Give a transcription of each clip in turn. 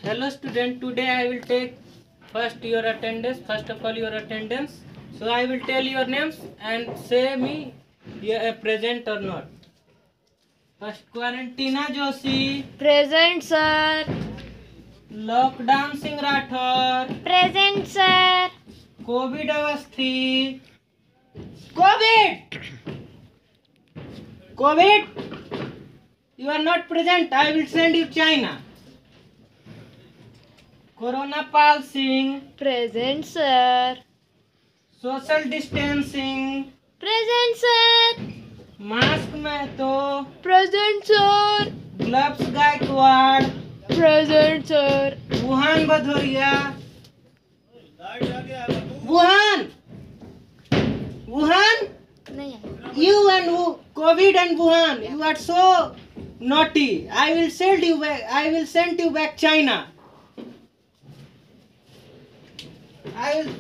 Hello student, today I will take first your attendance. First of all your attendance. So I will tell your names and say me you are present or not. First Quarantina Joshi, Present, sir. Lockdown Singh Rathor, Present, sir. COVID Avasthi, COVID, you are not present. I will send you China. Corona Pal Singh, Present, sir. social distancing, Present, sir. Mask Mehto, Present, sir. gloves Gaikwad, Present, sir. Wuhan Badhoria, Wuhan, you and COVID and Wuhan, you are so naughty. I will send you back China. I will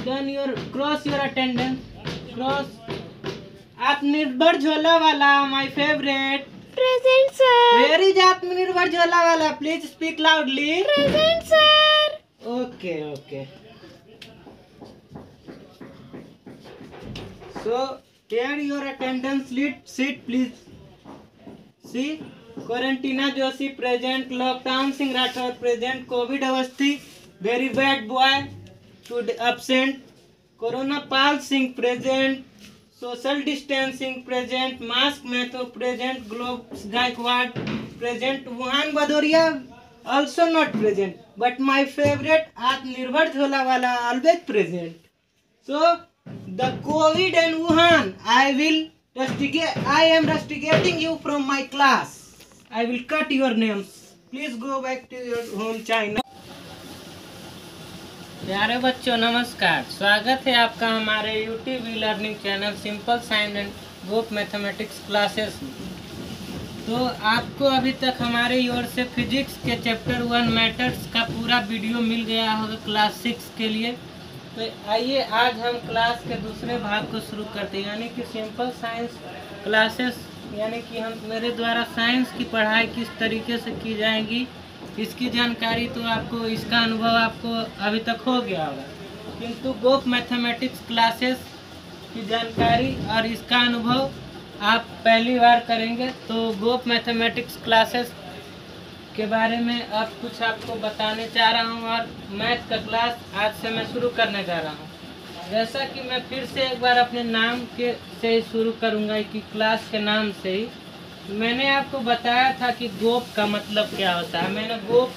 done your cross your attendance. Cross. आत्मनिर्भर झोला वाला my favorite. Present, sir. Where is आत्मनिर्भर झोला वाला? Please speak loudly. Present, sir. Okay. So here your attendance sheet please. See, Quarantina Joshi present, Lockdown Singh Rathor present, COVID Avasthi very bad boy today absent, Corona Pal Singh present, social distancing present, mask Mehto present, gloves Gaikwad present, Wuhan Badoria also not present, but my favorite Atmanirbhar Jhola wala always present. So the COVID and Wuhan, I am rusticating you from my class. I will cut your names. Please go back to your home China. प्यारे बच्चों नमस्कार, स्वागत है आपका हमारे YouTube learning channel simple science and group mathematics classes में। तो आपको अभी तक हमारे ओर से फिजिक्स के चैप्टर 1 मैथड्स का पूरा वीडियो मिल गया होगा क्लास 6 के लिए। तो आइए आज हम क्लास के दूसरे भाग को शुरू करते हैं, यानी कि सिंपल साइंस क्लासेस, यानी कि मेरे द्वारा साइंस की पढ़ाई किस तरीके से की जाएगी इसकी जानकारी तो आपको, इसका अनुभव आपको अभी तक हो गया होगा, किंतु ग्रुप मैथमेटिक्स क्लासेस की जानकारी और इसका अनुभव आप पहली बार करेंगे। तो ग्रुप मैथमेटिक्स क्लासेस के बारे में अब कुछ आपको बताने चाह रहा हूं और मैथ का क्लास आज से मैं शुरू करने जा रहा हूं। जैसा कि मैं फिर से एक बार अपने नाम के से ही शुरू करूंगा कि क्लास के नाम से ही मैंने आपको बताया था कि गोप का मतलब क्या होता है। मैंने गोप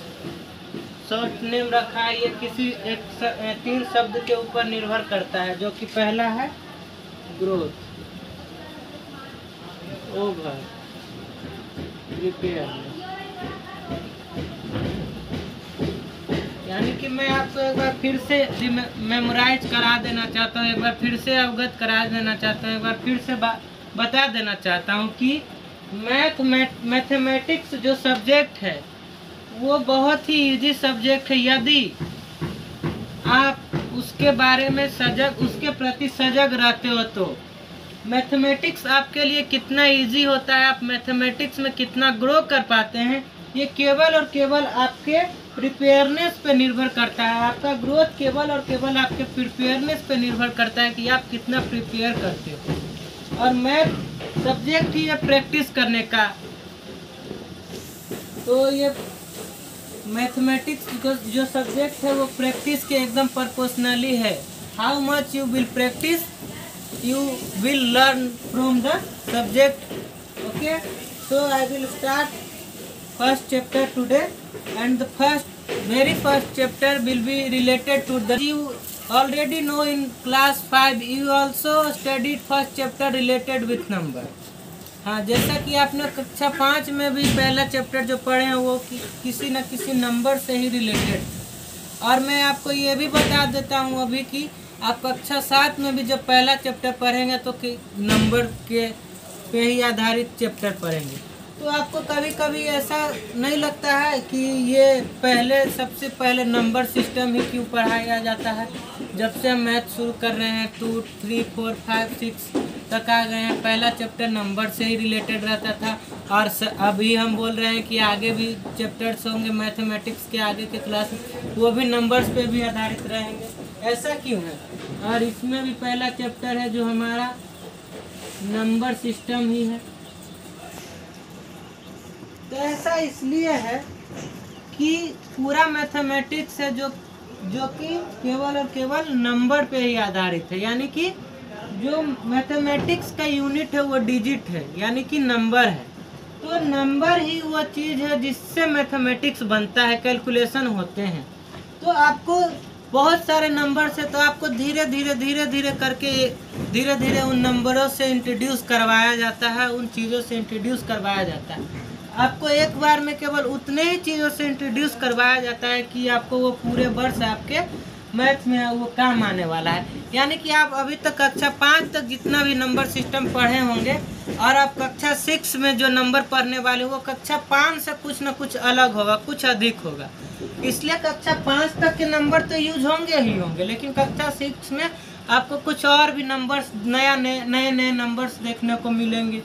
शॉर्ट नेम रखा है, ये किसी तीन शब्द के ऊपर निर्भर करता है, जो कि पहला है ग्रोथ, ओवर, रिपेयर। यानी कि मैं आपको एक बार फिर से मेमोराइज करा देना चाहता हूँ, एक बार फिर से अवगत करा देना चाहता हूँ, एक बार फिर से बता देना चाहता हूँ कि मैथमेटिक्स जो सब्जेक्ट है वो बहुत ही इजी सब्जेक्ट है। यदि आप उसके बारे में उसके प्रति सजग रहते हो तो मैथमेटिक्स आपके लिए कितना इजी होता है, आप मैथमेटिक्स में कितना ग्रो कर पाते हैं, ये केवल और केवल आपके प्रिपेयरनेस पे निर्भर करता है। आपका ग्रोथ केवल और केवल आपके प्रिपेयरनेस पे निर्भर करता है कि आप कितना प्रिपेयर करते हो। और मैथ सब्जेक्ट ही है प्रैक्टिस करने का। तो ये मैथमेटिक्स जो सब्जेक्ट है वो प्रैक्टिस के एकदम प्रोपोर्शनली है। How much you will practice you will learn from the subject. Okay, so I will start first chapter today, and the very first chapter will be related to the, you already know in class 5 you also studied first chapter related with number। हाँ, जैसा कि आपने कक्षा 5 में भी पहला chapter जो पढ़े हैं वो किसी न किसी नंबर से ही रिलेटेड। और मैं आपको ये भी बता देता हूँ अभी कि आप कक्षा 7 में भी जब पहला चैप्टर पढ़ेंगे तो नंबर के पे ही आधारित चैप्टर पढ़ेंगे। तो आपको कभी कभी ऐसा नहीं लगता है कि ये सबसे पहले नंबर सिस्टम ही क्यों पढ़ाया जाता है? जब से हम मैथ शुरू कर रहे हैं 2, 3, 4, 5, 6 तक आ गए हैं। पहला चैप्टर नंबर से ही रिलेटेड रहता था और अभी हम बोल रहे हैं कि आगे भी चैप्टर्स होंगे मैथमेटिक्स के आगे के क्लास में, वो भी नंबर्स पे भी आधारित रहेंगे। ऐसा क्यों है? और इसमें भी पहला चैप्टर है जो हमारा नंबर सिस्टम ही है। तो ऐसा इसलिए है कि पूरा मैथमेटिक्स है जो कि केवल और केवल नंबर पे ही आधारित है, यानी कि जो मैथमेटिक्स का यूनिट है वो डिजिट है, यानी कि नंबर है। तो नंबर ही वो चीज़ है जिससे मैथमेटिक्स बनता है, कैलकुलेशन होते हैं। तो आपको बहुत सारे नंबर से, तो आपको धीरे धीरे करके धीरे धीरे उन नंबरों से इंट्रोड्यूस करवाया जाता है, उन चीज़ों से इंट्रोड्यूस करवाया जाता है। आपको एक बार में केवल उतने ही चीज़ों से इंट्रोड्यूस करवाया जाता है कि आपको वो पूरे वर्ष आपके मैथ में वो काम आने वाला है। यानी कि आप अभी तक कक्षा 5 तक जितना भी नंबर सिस्टम पढ़े होंगे और आप कक्षा 6 में जो नंबर पढ़ने वाले वो कक्षा 5 से कुछ न कुछ अलग होगा, कुछ अधिक होगा। इसलिए कक्षा 5 तक के नंबर तो यूज होंगे ही होंगे, लेकिन कक्षा 6 में आपको कुछ और भी नंबर्स नए नंबर्स देखने को मिलेंगे।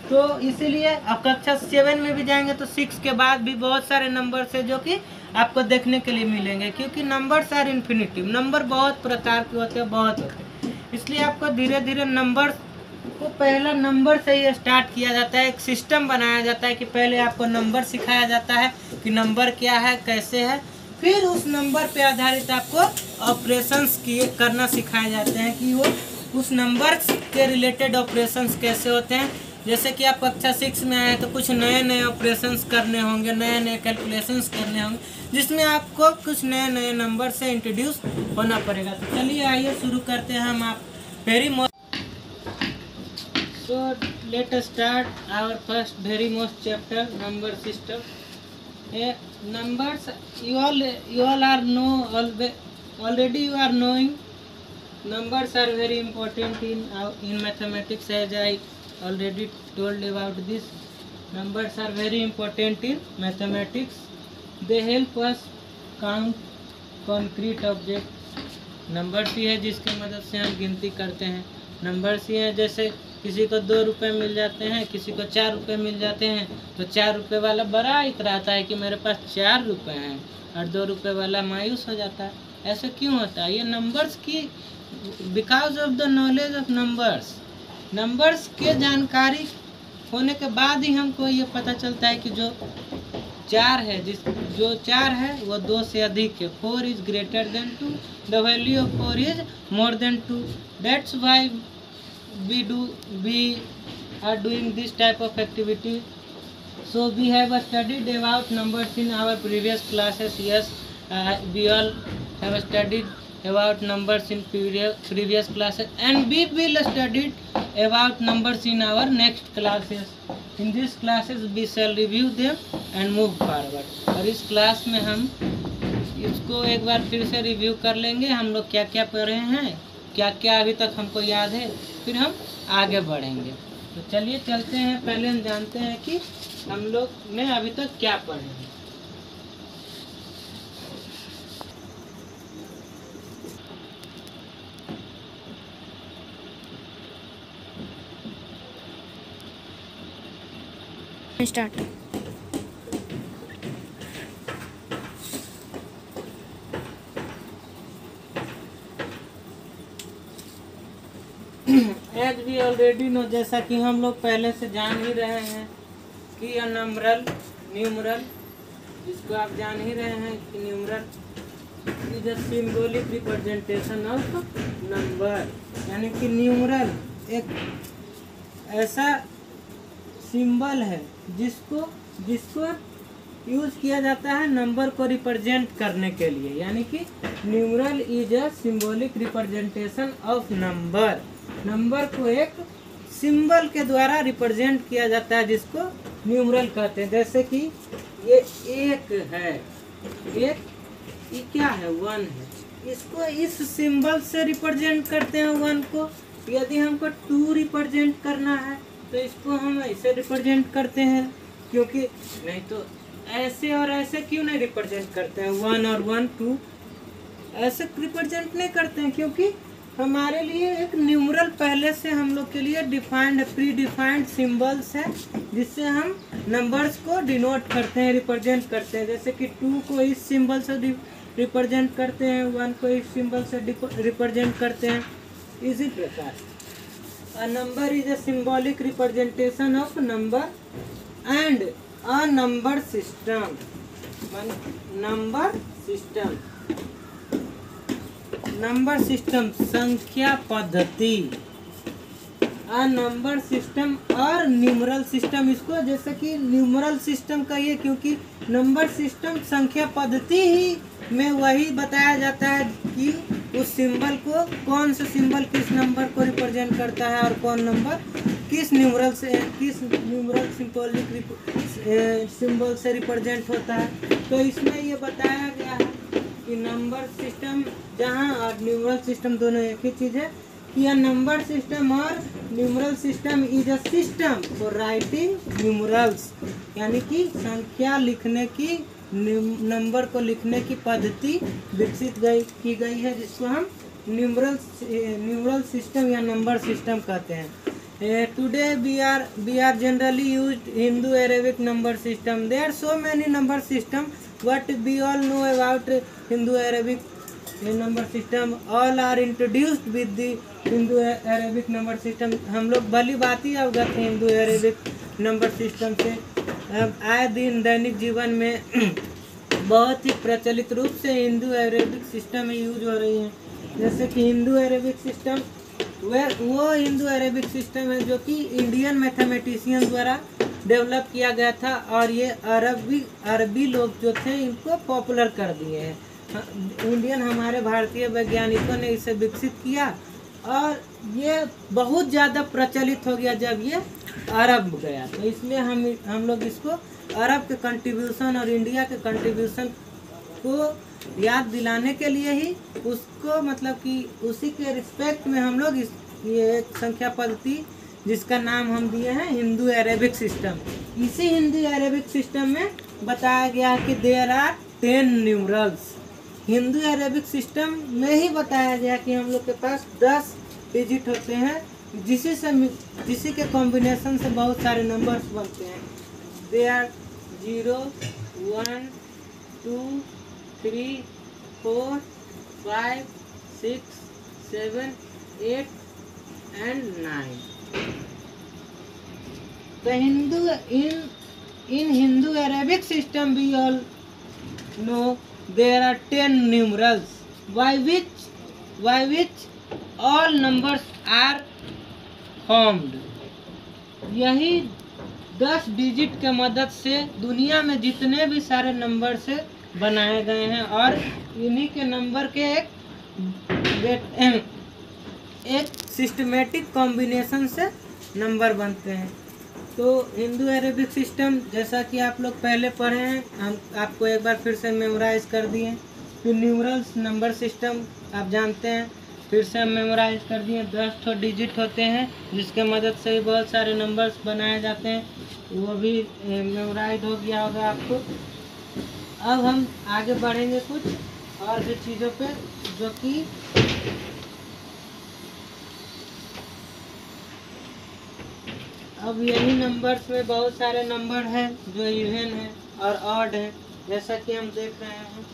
तो इसीलिए आप कक्षा 7 में भी जाएंगे तो 6 के बाद भी बहुत सारे नंबर्स है जो कि आपको देखने के लिए मिलेंगे, क्योंकि नंबर्स आर इन्फिनिटिव। नंबर बहुत प्रकार के होते हैं, बहुत होते हैं। इसलिए आपको धीरे धीरे नंबर को पहला नंबर से ही स्टार्ट किया जाता है, एक सिस्टम बनाया जाता है कि पहले आपको नंबर सिखाया जाता है कि नंबर क्या है, कैसे है। फिर उस नंबर पे आधारित आपको ऑपरेशंस करना सिखाए जाते हैं कि वो उस नंबर के रिलेटेड ऑपरेशंस कैसे होते हैं। जैसे कि आप कक्षा 6 में आए तो कुछ नए ऑपरेशंस करने होंगे, नए कैलकुलेशंस करने होंगे, जिसमें आपको कुछ नए नंबर से इंट्रोड्यूस होना पड़ेगा। तो चलिए आइए शुरू करते हैं हम। आप very most so let us start our first very most chapter, number system. Numbers you all are know already you are knowing numbers are very important in mathematics, as I already told about this. Numbers are very important in mathematics. They help us count concrete objects. Numbers ही है जिसकी मदद से हम गिनती करते हैं। Numbers ही है, जैसे किसी को 2 रुपये मिल जाते हैं, किसी को 4 रुपये मिल जाते हैं, तो 4 रुपये वाला बड़ा इतराता है कि मेरे पास 4 रुपये हैं, और 2 रुपये वाला मायूस हो जाता है। ऐसा क्यों होता है? ये नंबर्स की, because of the knowledge of numbers. Numbers के जानकारी होने के बाद ही हमको ये पता चलता है कि जो 4 है, जो 4 है वो 2 से अधिक है। 4 is greater than 2, the value of 4 is more than 2। That's why we are doing this type of activity. So we have studied about numbers in our previous classes. Yes, we all have studied about numbers in previous classes, and we will study about numbers in our next classes. In these classes we shall review them and move forward. और इस class में हम इसको एक बार फिर से review कर लेंगे, हम लोग क्या क्या पढ़े हैं, क्या क्या अभी तक हमको याद है, फिर हम आगे बढ़ेंगे। तो चलिए चलते हैं। पहले हम जानते हैं कि हम लोग ने अभी तक क्या पढ़े हैं। Start. As we already know, जैसा कि हम लोग पहले से जान ही रहे हैं कि यह न्यूमरल, जिसको आप जान ही रहे हैं कि numeral is a symbolic representation of number. यानी कि न्यूमरल एक ऐसा सिंबल है जिसको यूज किया जाता है नंबर को रिप्रेजेंट करने के लिए। यानी कि numeral is a symbolic representation of number. Number को एक सिंबल के द्वारा रिप्रेजेंट किया जाता है, जिसको न्यूमरल कहते हैं। जैसे कि ये 1 है, ये क्या है, 1 है, इसको इस सिंबल से रिप्रेजेंट करते हैं 1 को। यदि हमको 2 रिप्रेजेंट करना है तो इसको हम ऐसे रिप्रेजेंट करते हैं, क्योंकि नहीं तो ऐसे और ऐसे क्यों नहीं रिप्रेजेंट करते हैं, 1 और 1 2 ऐसे रिप्रेजेंट नहीं करते हैं, क्योंकि हमारे लिए एक न्यूमरल पहले से हम लोग के लिए डिफाइंड प्री डिफाइंड सिंबल्स है, जिससे हम नंबर्स को डिनोट करते हैं, रिप्रेजेंट करते हैं। जैसे कि 2 को इस सिंबल से रिप्रेजेंट करते हैं, 1 को इस सिंबल से रिप्रेजेंट करते हैं। इसी प्रकार a number is a symbolic representation of number and a number system. Number system संख्या पद्धति, अ नंबर सिस्टम और न्यूमरल सिस्टम। इसको जैसे कि न्यूमरल सिस्टम कहिए, क्योंकि नंबर सिस्टम संख्या पद्धति ही में वही बताया जाता है कि उस सिंबल को, कौन सा सिंबल किस नंबर को रिप्रेजेंट करता है और कौन नंबर किस न्यूमरल सिंबल से रिप्रेजेंट होता है। तो इसमें ये बताया गया है कि नंबर सिस्टम जहाँ और न्यूमरल सिस्टम दोनों एक ही चीज़ है, कि यह नंबर सिस्टम और numeral system is a system for writing numerals, यानी कि संख्या लिखने की, नंबर को लिखने की पद्धति विकसित की गई है, जिसको हम न्यूमरल सिस्टम या नंबर सिस्टम कहते हैं। Today we are generally used Hindu-Arabic number system. There are so many number system. What we all know about Hindu-Arabic number system, all are introduced with the Hindu-Arabic number system. हम लोग भली बात ही अवगत हैं Hindu-Arabic number system से। आए दिन दैनिक जीवन में बहुत ही प्रचलित रूप से हिंदू-अरेबिक सिस्टम यूज हो रही है। जैसे कि हिंदू-अरेबिक सिस्टम वो हिंदू-अरेबिक सिस्टम है जो कि इंडियन मैथमेटिशियन द्वारा डेवलप किया गया था, और ये अरबी लोग जो थे इनको पॉपुलर कर दिए हैं। इंडियन हमारे भारतीय वैज्ञानिकों ने इसे विकसित किया और ये बहुत ज़्यादा प्रचलित हो गया जब ये अरब गया। तो इसलिए हम लोग इसको अरब के कंट्रीब्यूशन और इंडिया के कंट्रीब्यूशन को याद दिलाने के लिए ही उसको, मतलब कि उसी के रिस्पेक्ट में हम लोग ये एक संख्या पद्धति जिसका नाम हम दिए हैं हिंदू-अरेबिक सिस्टम। इसी हिंदू-अरेबिक सिस्टम में बताया गया है कि देयर आर 10 न्यूमरल्स। हिंदू-अरेबिक सिस्टम में ही बताया गया कि हम लोग के पास 10 डिजिट होते हैं, जिसी के कॉम्बिनेशन से बहुत सारे नंबर्स बनते हैं। They are 0, 1, 2, 3, 4, 5, 6, 7, 8 and 9. The in Hindu-Arabic system we all know there are 10 numerals by which all numbers are formed. यही 10 डिजिट के मदद से दुनिया में जितने भी सारे नंबर से बनाए गए हैं, और इन्हीं के नंबर के एक सिस्टमेटिक कॉम्बिनेशन से नंबर बनते हैं। तो हिंदू-अरेबिक सिस्टम जैसा कि आप लोग पहले पढ़े हैं, हम आपको एक बार फिर से मेमोराइज कर दिए। फिर न्यूमरल्स नंबर सिस्टम आप जानते हैं, फिर से हम मेमोराइज कर दिए। 10 ठो डिजिट होते हैं जिसके मदद से ही बहुत सारे नंबर्स बनाए जाते हैं, वो भी मेमोराइज हो गया होगा आपको। अब हम आगे बढ़ेंगे कुछ और भी चीज़ों पे, जो कि अब यही नंबर्स में बहुत सारे नंबर हैं जो इवन है और ऑड है, जैसा कि हम देख रहे हैं।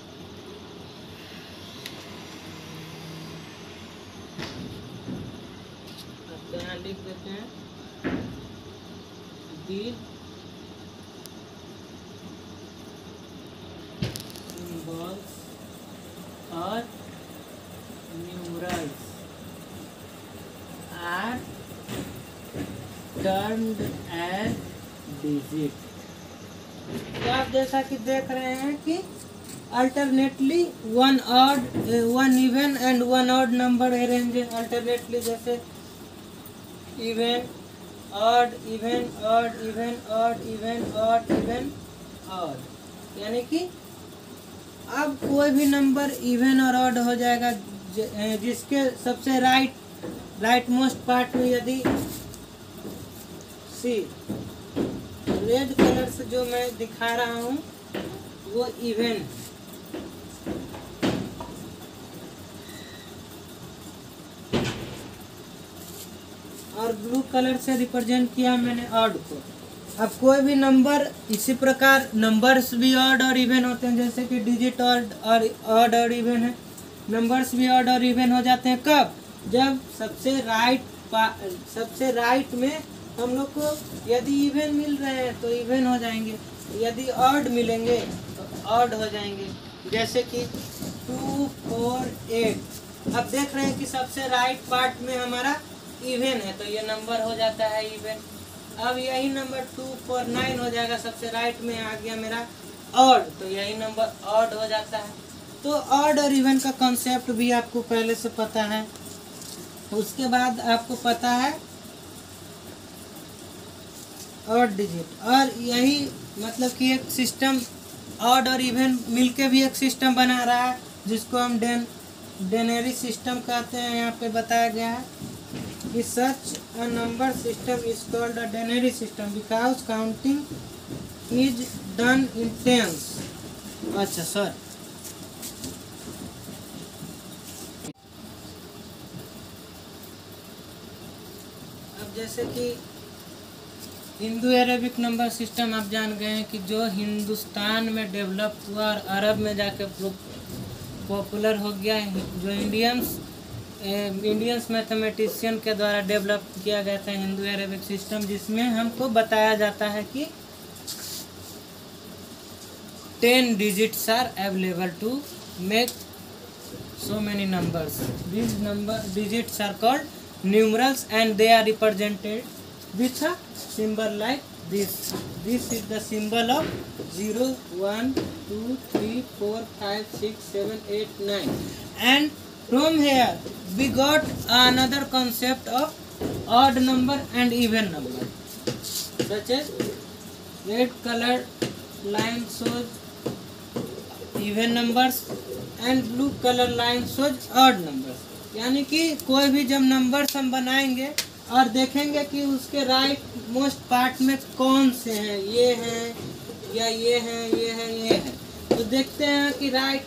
अब यहाँ लिख देते हैं these symbols or numerals are termed as digit। तो आप जैसा कि देख रहे हैं कि alternately one even and one odd number arrange alternately, जैसे even odd even odd even odd even odd even odd, यानी कि अब कोई भी नंबर इवन और ऑड हो जाएगा जिसके सबसे राइट मोस्ट पार्ट में, यदि सी रेड कलर से जो मैं दिखा रहा हूँ वो इवन, और ब्लू कलर से रिप्रेजेंट किया मैंने ऑड को। अब कोई भी नंबर इसी प्रकार नंबर्स भी ऑड और इवन होते हैं, जैसे कि डिजिट ऑड और इवन है। नंबर्स भी ऑड और इवन हो जाते हैं कब? जब सबसे राइट में हम लोग को यदि इवन मिल रहे हैं तो इवन हो जाएंगे, यदि ऑड मिलेंगे तो ऑड हो जाएंगे। जैसे कि 2, 4, 8। अब देख रहे हैं कि सबसे राइट पार्ट में हमारा इवन है तो ये नंबर हो जाता है इवन। अब यही नंबर 2, 4, 9 हो जाएगा, सबसे राइट में आ गया मेरा ऑड तो यही नंबर ऑड हो जाता है। तो ऑड और इवन का कॉन्सेप्ट भी आपको पहले से पता है। उसके बाद आपको पता है ऑड डिजिट, और यही मतलब कि एक सिस्टम ऑड और इवन मिलके भी एक सिस्टम बना रहा है जिसको हम डेनरी सिस्टम कहते हैं। यहाँ पे बताया गया है कि such a number system is called a denary system because counting is done in tens. अच्छा सर, अब जैसे कि हिंदू अरेबिक नंबर सिस्टम आप जान गए हैं कि जो हिंदुस्तान में डेवलप हुआ और अरब में जाके पॉपुलर हो गया, जो इंडियंस मैथमेटिशियन के द्वारा डेवलप किया गया था हिंदू अरेबिक सिस्टम, जिसमें हमको बताया जाता है कि 10 digits are available to make so many numbers. These digits are called numerals and they are represented with a symbol like this. This is the symbol of 0, 1, 2, 3, 4, 5, 6, 7, 8, 9. And from here we got another concept of odd number and even number, such as red colored line shows even numbers and blue colour line shows odd numbers. यानी कि कोई भी जब numbers हम बनाएंगे और देखेंगे कि उसके राइट मोस्ट पार्ट में कौन से हैं, ये हैं या ये हैं, ये हैं, ये हैं, तो देखते हैं कि राइट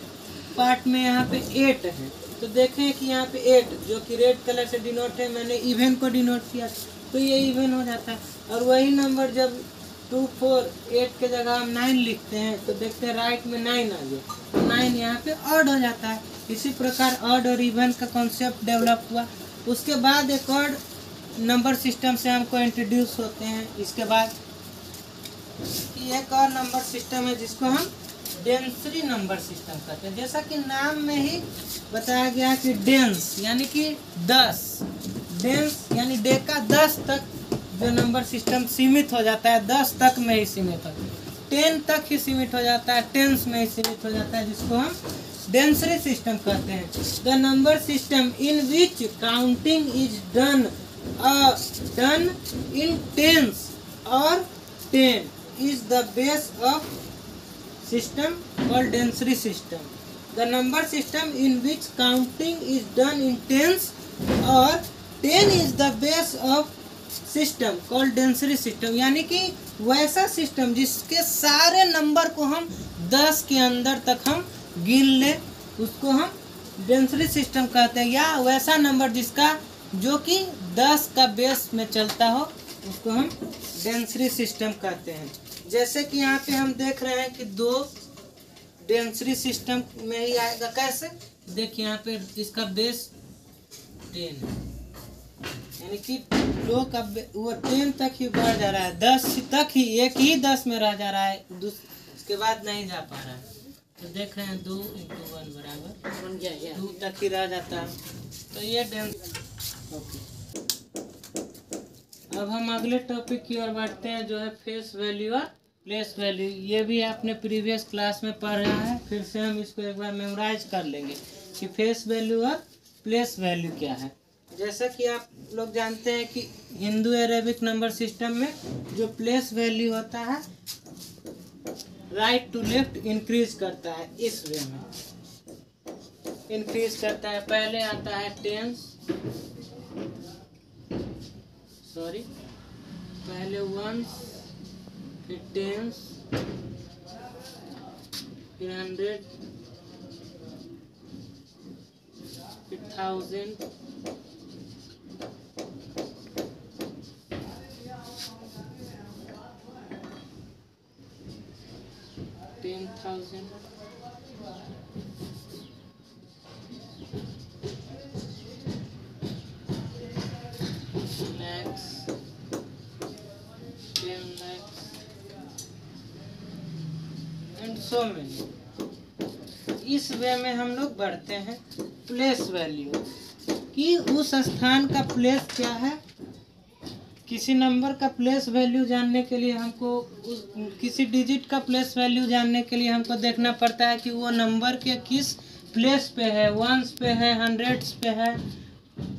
पार्ट में यहाँ पे 8 है तो देखें कि यहाँ पे 8 जो कि रेड कलर से डिनोट है, मैंने इवन को डिनोट किया तो ये इवन हो जाता है। और वही नंबर जब 2, 4, 8 के जगह हम 9 लिखते हैं तो देखते हैं राइट में 9 आ गया तो 9 यहाँ पे ऑड हो जाता है। इसी प्रकार ऑड और इवन का कॉन्सेप्ट डेवलप हुआ। उसके बाद एक और नंबर सिस्टम से हमको इंट्रोड्यूस होते हैं। इसके बाद एक और नंबर सिस्टम है जिसको हम डेंसरी नंबर सिस्टम कहते हैं। जैसा कि नाम में ही बताया गया कि डेंस यानी कि 10, डेंस यानी डेका 10 तक जो नंबर सिस्टम सीमित हो जाता है, 10 तक में ही सीमित हो, 10 तक ही सीमित हो जाता है, टेंस में ही सीमित हो जाता है, जिसको हम डेंसरी सिस्टम कहते हैं। The number system in which counting is done in tens और 10 is the base of system called denary system. The number system in which counting is done in tens और 10 is the base of system called denary system. यानी कि वैसा system जिसके सारे number को हम 10 के अंदर तक हम गिन लें उसको हम डेंसरी सिस्टम कहते हैं, या वैसा नंबर जिसका जो कि 10 का बेस में चलता हो उसको हम डेंसरी सिस्टम कहते हैं। जैसे कि यहाँ पे हम देख रहे हैं कि 2 डेंसरी सिस्टम में ही आएगा। कैसे? देखिए यहाँ पे इसका बेस 10 है, यानी कि 2 का वो 10 तक ही बढ़ जा रहा है, 10 तक ही, एक ही 10 में रह जा रहा है, उसके बाद नहीं जा पा रहा है। तो देख रहे हैं 2 × 1 बराबर 2 तक ही रह जाता है। तो ये डेंस। ओके, अब हम अगले टॉपिक की ओर बढ़ते हैं जो है फेस वैल्यू और प्लेस वैल्यू। ये भी आपने प्रीवियस क्लास में पढ़ा है, फिर से हम इसको एक बार मेमोराइज कर लेंगे कि फेस वैल्यू और प्लेस वैल्यू क्या है। जैसा कि आप लोग जानते हैं कि हिंदू अरेबिक नंबर सिस्टम में जो प्लेस वैल्यू होता है राइट टू लेफ्ट इंक्रीज करता है, इस वे में इंक्रीज करता है। पहले आता है टेंस, सॉरी पहले वंस, फिर टेंस, फिर 100, फिर 1000, 1000 lakhs 10 lakhs and so many. इस वे में हम लोग बढ़ते हैं प्लेस वैल्यू कि उस स्थान का प्लेस क्या है। किसी नंबर का प्लेस वैल्यू जानने के लिए हमको किसी डिजिट का प्लेस वैल्यू जानने के लिए हमको देखना पड़ता है कि वो नंबर के किस प्लेस पे है, वंस पे है, हंड्रेड्स पे है,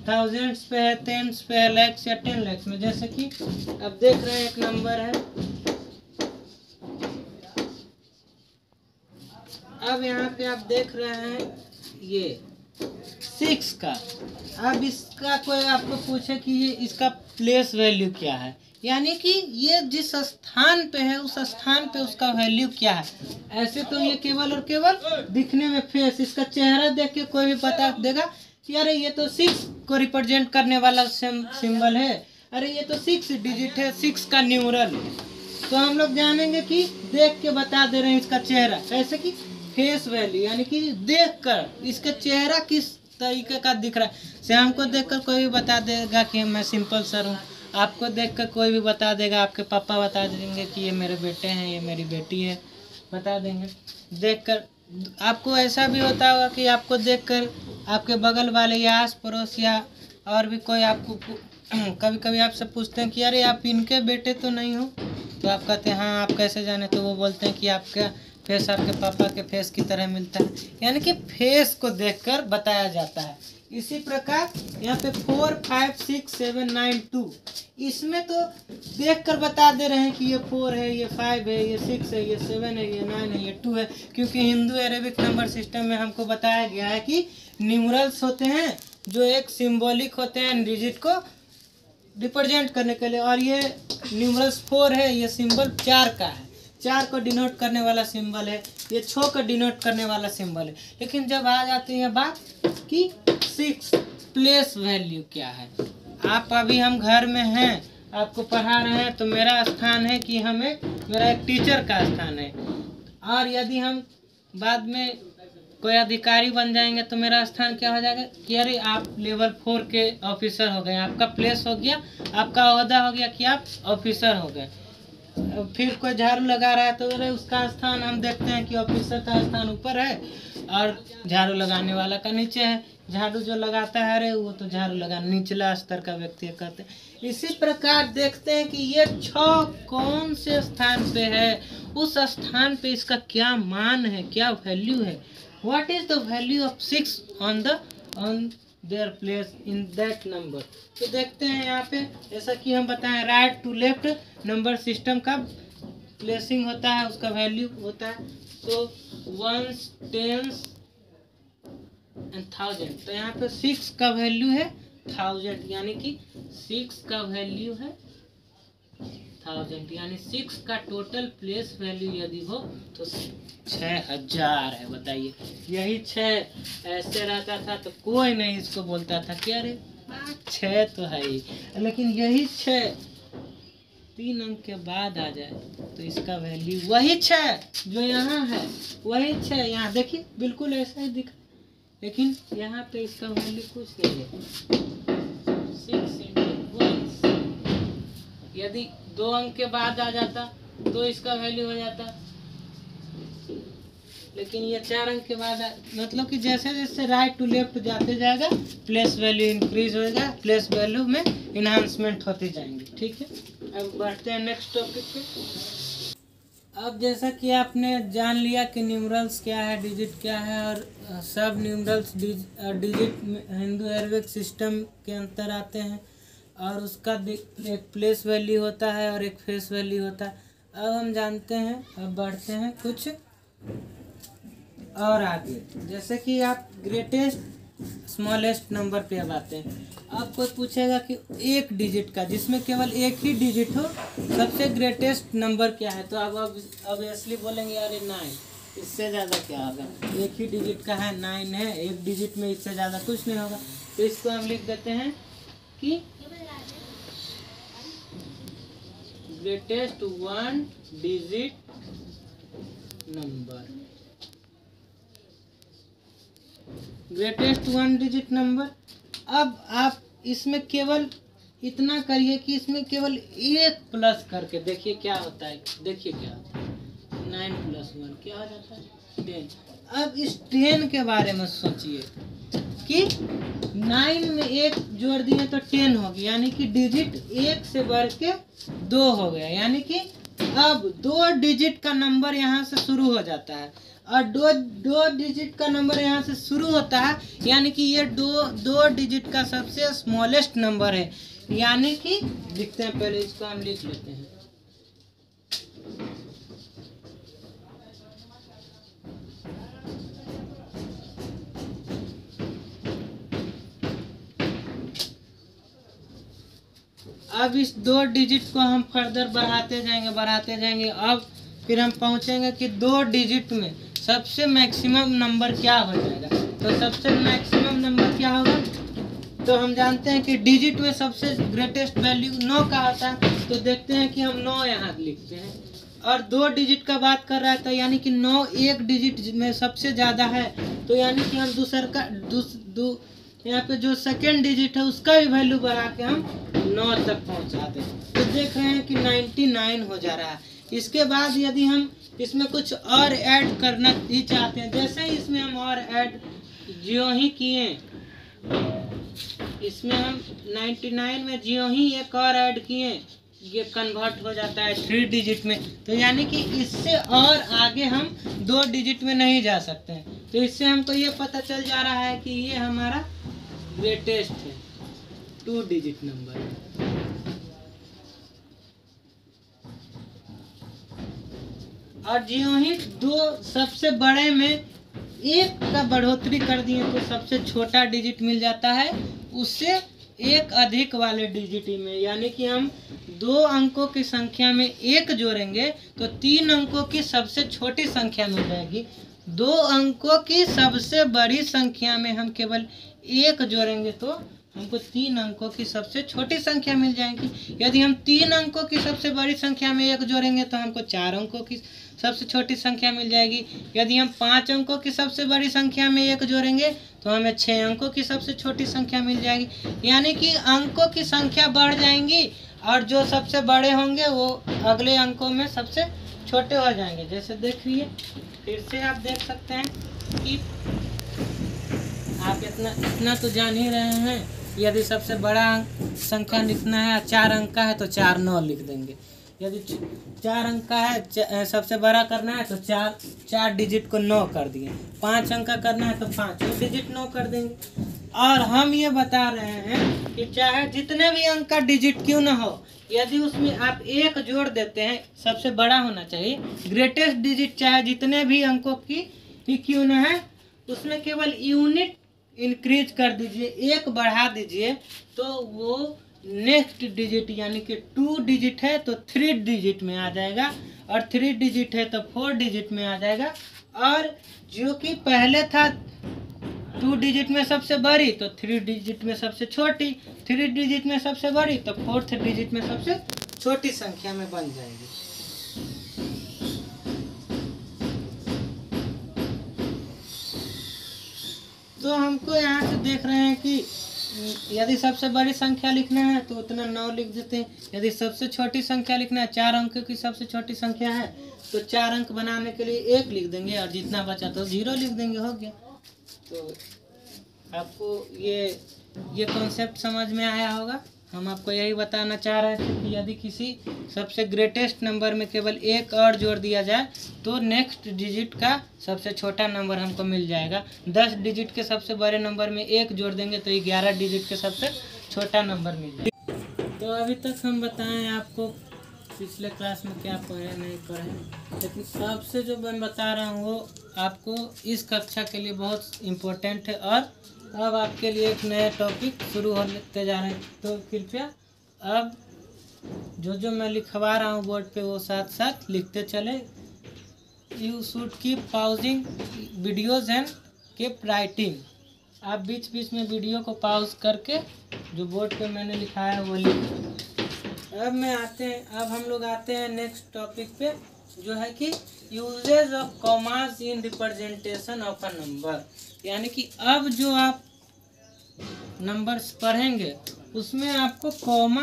थाउजेंड्स पे है, टेंस पे है, लैक्स या 10 लैक्स में। जैसे कि अब देख रहे हैं एक नंबर है, अब यहाँ पे आप देख रहे हैं ये 6 का। अब इसका कोई आपको पूछे कि ये इसका प्लेस वैल्यू क्या है, यानी कि ये जिस स्थान पे है उस स्थान पे उसका वैल्यू क्या है। ऐसे तो ये केवल और केवल दिखने में फेस, इसका चेहरा देख के कोई भी बता देगा कि अरे ये तो 6 को रिप्रेजेंट करने वाला सिंबल है, अरे ये तो 6 डिजिट है, 6 का न्यूमरल। तो हम लोग जानेंगे कि देख के बता दे रहे हैं इसका चेहरा, कैसे कि फेस वैल्यू, यानी कि देखकर इसका चेहरा किस तरीके का दिख रहा है। श्याम को देखकर कोई भी बता देगा कि मैं सिंपल सर हूँ, आपको देखकर कोई भी बता देगा, आपके पापा बता देंगे कि ये मेरे बेटे हैं, ये मेरी बेटी है, बता देंगे देखकर। आपको ऐसा भी होता होगा कि आपको देखकर आपके बगल वाले या आस पड़ोस या और भी कोई आपको कभी कभी आपसे पूछते हैं कि अरे आप इनके बेटे तो नहीं हो, तो आप कहते हैं हाँ, आप कैसे जाने, तो वो बोलते हैं कि आपका फेस आपके पापा के फेस की तरह मिलता है, यानी कि फेस को देखकर बताया जाता है। इसी प्रकार यहाँ पे 4 5 6 7 9 2, इसमें तो देखकर बता दे रहे हैं कि ये 4 है, ये 5 है, ये 6 है, ये 7 है, ये 9 है, ये 2 है, क्योंकि हिंदू अरेबिक नंबर सिस्टम में हमको बताया गया है कि न्यूमरल्स होते हैं जो एक सिंबॉलिक होते हैं डिजिट को रिप्रेजेंट करने के लिए, और ये न्यूमरल्स 4 है, ये सिंबल 4 का है, 4 को डिनोट करने वाला सिंबल है, ये 6 को डिनोट करने वाला सिंबल है। लेकिन जब आ जाती है बात कि 6 प्लेस वैल्यू क्या है, आप अभी हम घर में हैं, आपको पढ़ा रहे हैं, तो मेरा स्थान है कि मेरा एक टीचर का स्थान है, और यदि हम बाद में कोई अधिकारी बन जाएंगे तो मेरा स्थान क्या हो जाएगा कि अरे आप लेवल 4 के ऑफिसर हो गए, आपका प्लेस हो गया, आपका ओहदा हो गया कि आप ऑफिसर हो गए। फिर कोई झाड़ू लगा रहा है तो अरे उसका स्थान हम देखते हैं कि ऑफिसर का स्थान ऊपर है और झाड़ू लगाने वाला का नीचे है। झाड़ू जो लगाता है अरे वो तो झाड़ू लगा निचला स्तर का व्यक्ति कहते हैं। इसी प्रकार देखते हैं कि ये 6 कौन से स्थान पे है, उस स्थान पे इसका क्या मान है, क्या वैल्यू है, what is the value of 6 on their place in that number. तो देखते हैं यहाँ पे, जैसा कि हम बताएं right to left number system का प्लेसिंग होता है, उसका वैल्यू होता है। तो वंस, टेंस एंड 1000। तो यहाँ पे 6 का वैल्यू है 1000, यानी कि 6 का वैल्यू है 1000, यानी 6 का टोटल प्लेस वैल्यू यदि हो तो 6000 है। बताइए, यही 6 ऐसे रहता था तो कोई नहीं इसको बोलता था कि अरे 6 तो है ही, लेकिन यही 6 3 अंक के बाद आ जाए तो इसका वैल्यू वही 6 जो यहाँ है, वही 6 यहाँ देखिए बिल्कुल ऐसा ही दिखा, लेकिन यहाँ पे इसका वैल्यू कुछ नहीं है। 6 into 1, यदि 2 अंक के बाद आ जाता तो इसका वैल्यू हो जाता, लेकिन ये 4 अंक के बाद मतलब कि जैसे जैसे राइट टू लेफ्ट जाते जाएगा प्लेस वैल्यू इंक्रीज होएगा, प्लेस वैल्यू में इन्हांसमेंट होती जाएंगी। ठीक है, अब बढ़ते हैं नेक्स्ट टॉपिक पे। अब जैसा कि आपने जान लिया कि न्यूमरल्स क्या है, डिजिट क्या है, और सब numerals digit Hindu Arabic system के अंतर आते हैं, और उसका एक प्लेस वैल्यू होता है और एक फेस वैल्यू होता है। अब हम जानते हैं, अब बढ़ते हैं कुछ और आगे, जैसे कि आप ग्रेटेस्ट स्मॉलेस्ट नंबर पे अब आते हैं। अब कोई पूछेगा कि एक डिजिट का, जिसमें केवल एक ही डिजिट हो, सबसे ग्रेटेस्ट नंबर क्या है, तो आप ऑब्वियसली बोलेंगे अरे 9, इससे ज़्यादा क्या होगा, एक ही डिजिट का है 9 है, एक डिजिट में इससे ज़्यादा कुछ नहीं होगा। तो इसको हम लिख देते हैं कि greatest 1 digit number, greatest 1 digit number. अब आप इसमें केवल इतना करिए कि इसमें केवल एक प्लस करके देखिए क्या होता है। देखिए क्या होता है, 9 + 1 क्या हो जाता है 10। अब इस 10 के बारे में सोचिए कि 9 में एक जोड़ दिए तो 10 हो गया, यानी कि डिजिट एक से बढ़ के 2 हो गया, यानी कि अब 2 डिजिट का नंबर यहाँ से शुरू हो जाता है और दो डिजिट का नंबर यहाँ से शुरू होता है, यानी कि ये दो डिजिट का सबसे स्मॉलेस्ट नंबर है। यानी कि लिखते हैं, पहले इसको हम लिख लेते हैं। अब इस 2 डिजिट को हम फर्दर बढ़ाते जाएंगे। अब फिर हम पहुंचेंगे कि 2 डिजिट में सबसे मैक्सिमम नंबर क्या हो जाएगा। तो सबसे मैक्सिमम नंबर क्या होगा, तो हम जानते हैं कि डिजिट में सबसे ग्रेटेस्ट वैल्यू 9 का होता है। तो देखते हैं कि हम 9 यहाँ लिखते हैं और 2 डिजिट का बात कर रहा है, तो यानी कि 9 एक डिजिट में सबसे ज़्यादा है। तो यानी कि हम यहाँ पे जो सेकेंड डिजिट है उसका भी वैल्यू बढ़ा के हम 9 तक पहुँचाते हैं। तो देख रहे हैं कि 99 हो जा रहा है। इसके बाद यदि हम इसमें कुछ और ऐड करना ही चाहते हैं, जैसे ही इसमें हम और ऐड ज्यों ही किए, इसमें हम 99 में ज्यों ही एक और ऐड किए, ये कन्वर्ट हो जाता है 3 डिजिट में। तो यानी कि इससे और आगे हम 2 डिजिट में नहीं जा सकते हैं। तो इससे हमको ये पता चल जा रहा है कि ये हमारा ग्रेटेस्ट है, 2 डिजिट नंबर। और ज्यों ही 2 सबसे बड़े में एक का बढ़ोतरी कर दिए तो सबसे छोटा डिजिट मिल जाता है उससे एक अधिक वाले डिजिट में। यानी कि हम 2 अंकों की संख्या में 1 जोड़ेंगे तो 3 अंकों की सबसे छोटी संख्या मिल जाएगी। 2 अंकों की सबसे बड़ी संख्या में हम केवल 1 जोड़ेंगे तो हमको 3 अंकों की सबसे छोटी संख्या मिल जाएगी। यदि हम 3 अंकों की सबसे बड़ी संख्या में 1 जोड़ेंगे तो हमको 4 अंकों की सबसे छोटी संख्या मिल जाएगी। यदि हम 5 अंकों की सबसे बड़ी संख्या में 1 जोड़ेंगे तो हमें 6 अंकों की सबसे छोटी संख्या मिल जाएगी। यानी कि अंकों की संख्या बढ़ जाएंगी और जो सबसे बड़े होंगे वो अगले अंकों में सबसे छोटे हो जाएंगे। जैसे देखिए, फिर से आप देख सकते हैं कि आप इतना तो जान ही रहे हैं, यदि सबसे बड़ा संख्या लिखना है 4 अंक का है तो 4 9 लिख देंगे। यदि 4 अंक का है सबसे बड़ा करना है तो 4 डिजिट को 9 कर दिए। 5 अंक का करना है तो 5 डिजिट 9 कर देंगे। और हम ये बता रहे हैं कि चाहे जितने भी अंक का डिजिट क्यों ना हो, यदि उसमें आप 1 जोड़ देते हैं, सबसे बड़ा होना चाहिए। ग्रेटेस्ट डिजिट चाहे जितने भी अंकों की क्यों ना है, उसमें केवल यूनिट इंक्रीज कर दीजिए, 1 बढ़ा दीजिए, तो वो नेक्स्ट डिजिट यानी कि 2 डिजिट है तो 3 डिजिट में आ जाएगा और 3 डिजिट है तो 4 डिजिट में आ जाएगा। और जो कि पहले था 2 डिजिट में सबसे बड़ी तो 3 डिजिट में सबसे छोटी, 3 डिजिट में सबसे बड़ी तो 4th डिजिट में सबसे छोटी संख्या में बन जाएगी। तो हमको यहाँ से देख रहे हैं कि यदि सबसे बड़ी संख्या लिखना है तो उतना 9 लिख देते हैं। यदि सबसे छोटी संख्या लिखना है, 4 अंकों की सबसे छोटी संख्या है तो 4 अंक बनाने के लिए 1 लिख देंगे और जितना बचा तो 0 लिख देंगे, हो गया। तो आपको ये कॉन्सेप्ट समझ में आया होगा। हम आपको यही बताना चाह रहे थे कि यदि किसी सबसे ग्रेटेस्ट नंबर में केवल 1 और जोड़ दिया जाए तो नेक्स्ट डिजिट का सबसे छोटा नंबर हमको मिल जाएगा। 10 डिजिट के सबसे बड़े नंबर में 1 जोड़ देंगे तो 11 डिजिट के सबसे छोटा नंबर मिल जाएगा। तो अभी तक हम बताएं आपको पिछले क्लास में क्या पढ़े नहीं पढ़े, लेकिन अब से जो मैं बता रहा हूँ वो आपको इस कक्षा के लिए बहुत इम्पोर्टेंट है। और अब आपके लिए एक नया टॉपिक शुरू होते जा रहे हैं, तो कृपया अब जो मैं लिखवा रहा हूँ बोर्ड पे वो साथ साथ लिखते चले। You should keep pausing videos and keep writing. आप बीच बीच में वीडियो को पॉज करके जो बोर्ड पे मैंने लिखा है वो लिखें। अब हम लोग आते हैं नेक्स्ट टॉपिक पे, जो है कि usages of commas in representation of a number, यानी कि अब जो आप नंबर्स पढ़ेंगे उसमें आपको कॉमा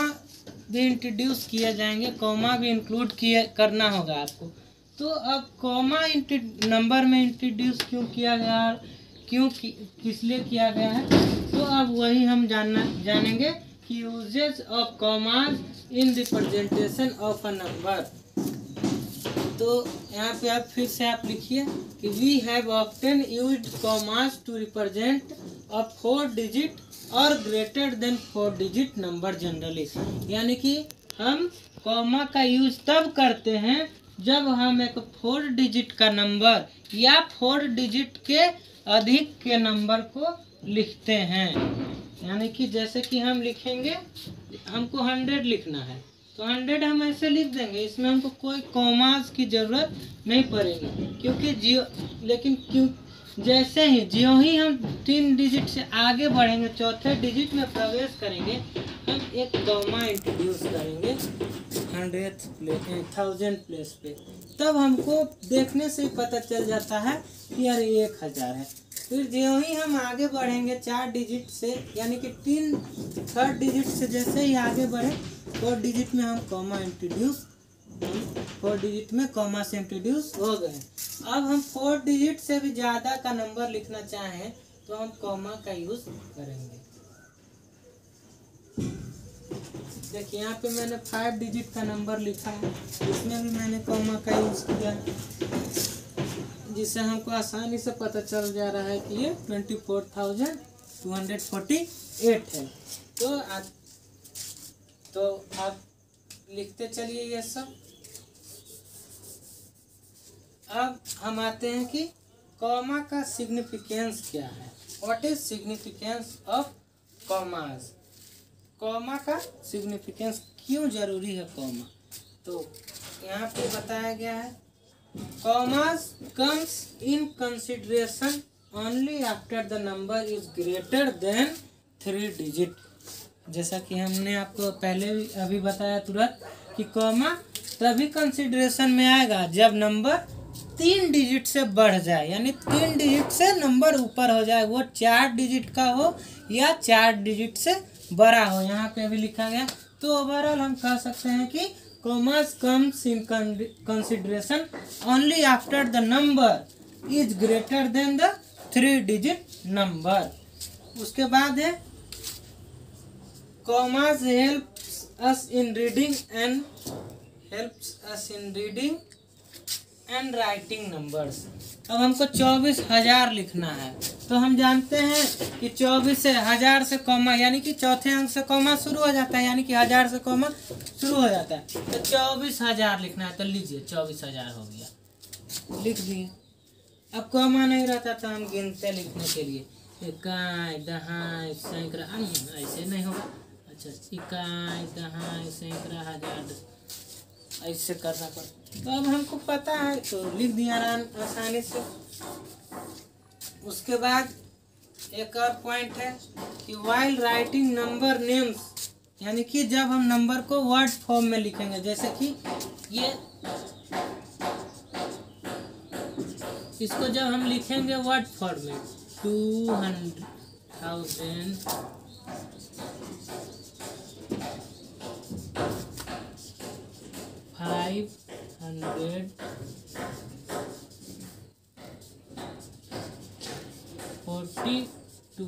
भी इंट्रोड्यूस किए जाएंगे, कॉमा भी इंक्लूड करना होगा आपको। तो अब कॉमा नंबर में इंट्रोड्यूस क्यों किया गया, किस लिए किया गया है, तो अब वही हम जानेंगे कि usages of commas in representation of a number. तो यहाँ पे आप फिर से आप लिखिए कि we have often used commas to represent a 4 digit और greater than 4 digit number generally, यानी कि हम कॉमा का यूज तब करते हैं जब हम एक 4 डिजिट का नंबर या 4 डिजिट के अधिक के नंबर को लिखते हैं। यानी कि जैसे कि हम लिखेंगे, हमको 100 लिखना है तो 100 हम ऐसे लिख देंगे, इसमें हमको कोई कॉमास की ज़रूरत नहीं पड़ेगी, क्योंकि जैसे ही ज्यों ही हम 3 डिजिट से आगे बढ़ेंगे, चौथे डिजिट में प्रवेश करेंगे, हम एक कॉमा इंट्रोड्यूस करेंगे 1000 प्लेस पे, तब हमको देखने से ही पता चल जाता है कि यार 1000 है। फिर ज्यों ही हम आगे बढ़ेंगे 4 डिजिट से, यानी कि 3 डिजिट से जैसे ही आगे बढ़े 4 डिजिट में हम कॉमा इंट्रोड्यूस 4 डिजिट में कॉमा से इंट्रोड्यूस हो गए। अब हम 4 डिजिट से भी ज़्यादा का नंबर लिखना चाहें तो हम कॉमा का यूज़ करेंगे। देखिए यहाँ पे मैंने 5 डिजिट का नंबर लिखा है, इसमें भी मैंने कॉमा का यूज़ किया, जिससे हमको आसानी से पता चल जा रहा है कि ये 24,248 है। तो आप लिखते चलिए ये सब। अब हम आते हैं कि कॉमा का सिग्निफिकेंस क्या है, what is significance of commas. Comma का सिग्निफिकेंस क्यों जरूरी है कॉमा, तो यहाँ पे बताया गया है commas comes in consideration only after the number is greater than 3 digit. जैसा कि हमने आपको पहले अभी बताया तुरंत कि कॉमा तभी कंसिडरेशन में आएगा जब नंबर 3 डिजिट से बढ़ जाए, यानी 3 डिजिट से नंबर ऊपर हो जाए, वो 4 डिजिट का हो या 4 डिजिट से बड़ा हो। यहाँ पे अभी लिखा गया, तो ओवरऑल हम कह सकते हैं कि commas comes in consideration only after the number is greater than the 3 digit number. उसके बाद है commas helps us in reading and writing numbers. अब हमको 24,000 लिखना है, तो हम जानते हैं कि 24 से 1000 से कॉमा, यानी कि चौथे अंक से कॉमा शुरू हो जाता है, यानी कि 1000 से कॉमा शुरू हो जाता है। तो 24,000 लिखना है, तो लीजिए 24,000 हो गया, लिख दिए। अब कॉमा नहीं रहता तो हम गिनते लिखने के लिए इकाई दहाई सैकड़ा, ऐसे नहीं होगा। अच्छा, इकाई दहाई सैकड़ा हजार, ऐसे करना पड़ता। तो अब हमको पता है तो लिख दिया आसानी से। उसके बाद एक और पॉइंट है कि वाइल राइटिंग नंबर नेम्स, यानी कि जब हम नंबर को वर्ड फॉर्म में लिखेंगे, जैसे कि ये इसको जब हम लिखेंगे वर्ड फॉर्म में 200,000 542, तो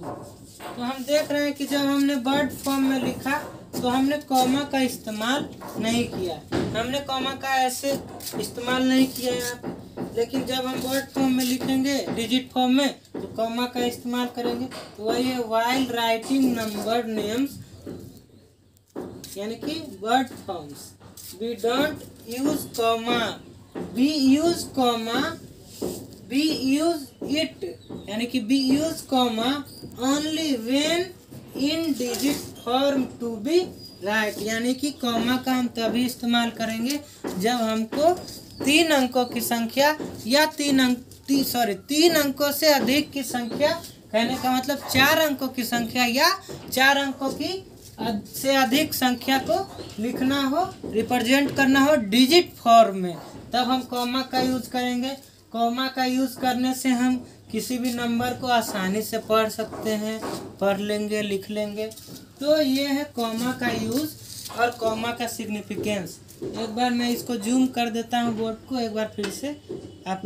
हम देख रहे हैं कि जब हमने वर्ड फॉर्म में लिखा तो हमने कॉमा का इस्तेमाल नहीं किया, हमने कॉमा का ऐसे इस्तेमाल नहीं किया यहाँ पे। लेकिन जब हम वर्ड फॉर्म में लिखेंगे डिजिट फॉर्म में तो कॉमा का इस्तेमाल करेंगे। तो वही है वाइल राइटिंग नंबर नेम्स, यानी कि word forms, we don't use comma, we use it, यानी कि we use comma only when in digit form to be right, यानी कि कॉमा का हम तभी इस्तेमाल करेंगे जब हमको 3 अंकों की संख्या या 3 अंकों से अधिक की संख्या, कहने का मतलब 4 अंकों की संख्या या 4 अंकों की से अधिक संख्या को लिखना हो, रिप्रेजेंट करना हो डिजिट फॉर्म में, तब हम कॉमा का यूज करेंगे। कॉमा का यूज करने से हम किसी भी नंबर को आसानी से पढ़ सकते हैं, पढ़ लेंगे, लिख लेंगे। तो ये है कॉमा का यूज और कॉमा का सिग्निफिकेंस। एक बार मैं इसको जूम कर देता हूँ बोर्ड को, एक बार फिर से आप